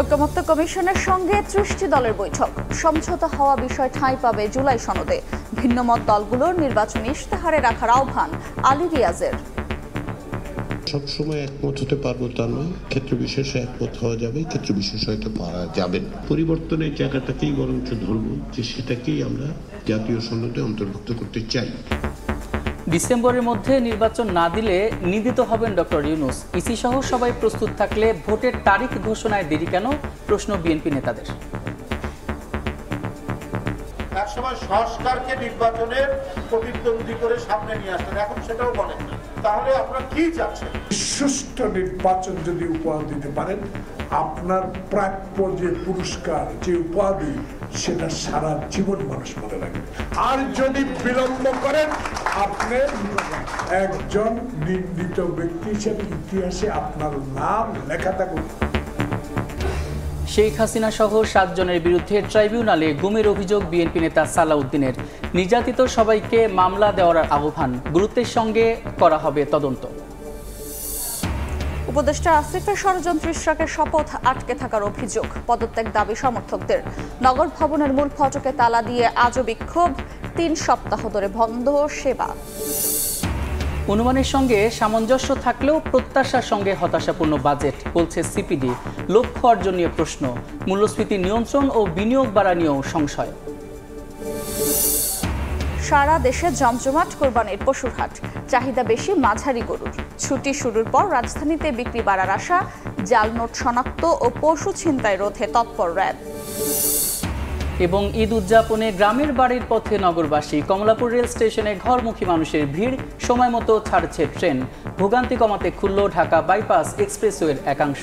ঐকমত্য কমিশনের সঙ্গে ৩০টি দলের বৈঠক। সমঝোতা হওয়া বিষয় ঠাঁই পাবে জুলাই সনদে। ভিন্নমত দলগুলোর নির্বাচনী ইশতেহারে রাখার আহ্বান আলী রিয়াজের। সবসময় একমত হতে পারবো তা নয়, ক্ষেত্র বিশেষে একমত হওয়া যাবে, ক্ষেত্র বিশেষ হয়তো পারা যাবে না। পরিবর্তনের জায়গাটাকেই বরঞ্চ ধরবো যে সেটাকেই আমরা জাতীয় সনদে অন্তর্ভুক্ত করতে চাই। ডিসেম্বরের মধ্যে নির্বাচন না দিলে নিন্দিত হবেন ডক্টর ইউনূস। ইসি সহ সবাই প্রস্তুত থাকলে ভোটের তারিখ ঘোষণায় দেরি কেন, প্রশ্ন বিএনপি নেতাদের। একসময় সংস্কারকে নির্বাচনের প্রতিদ্বন্দ্বী করে সামনে নিয়ে আসতেন, এখন সেটাও বলেন না। তাহলে আপনারা কি চাচ্ছেন? সুষ্ঠু নির্বাচন যদি উপহার দিতে পারেন, আপনার প্রাপ্য যে পুরস্কার, যে উপাধি, সেটা সারা জীবন মানুষ মনে রাখবে। আর যদি বিলম্ব করেন, আপনি একজন নিন্দিত ব্যক্তি হিসেবে ইতিহাসে আপনার নাম লেখা থাকুন। শেখ হাসিনা সহ 7 জনের বিরুদ্ধে ট্রাইব্যুনালে গুমের অভিযোগ বিএনপি নেতা সালাউদ্দিনের। নির্যাতিত সবাইকে মামলা দেওয়ার আহ্বান, গুরুত্বের সঙ্গে করা হবে তদন্ত। উপদেষ্টা আসিফের ষড়যন্ত্র ইশরাকের শপথ আটকে থাকার অভিযোগ, পদত্যাগ দাবি সমর্থকদের। নগর ভবনের মূল ফটকে তালা দিয়ে আজও বিক্ষোভ, 3 সপ্তাহ ধরে বন্ধ সেবা। অনুমানের সঙ্গে সামঞ্জস্য থাকলেও প্রত্যাশার সঙ্গে হতাশাপূর্ণ বাজেট, বলছে সিপিডি। লক্ষ্য অর্জন নিয়ে প্রশ্ন, মূল্যস্ফীতি নিয়ন্ত্রণ ও বিনিয়োগ বাড়া নিয়েও সংশয়। সারা দেশে জমজমাট কোরবানির পশুর হাট, চাহিদা বেশি মাঝারি গরুর। ছুটি শুরুর পর রাজধানীতে বিক্রি বাড়ার আশা, জাল নোট শনাক্ত ও পশু ছিনতাই রোধে তৎপর র্যাব। এবং ঈদ উদযাপনে গ্রামের বাড়ির পথে নগরবাসী। কমলাপুর রেল স্টেশনে ঘরমুখী মানুষের ভিড়, সময় মতো ছাড়ছে ট্রেন। ভোগান্তি কমাতে খুলল ঢাকা বাইপাস এক্সপ্রেসওয়ের একাংশ।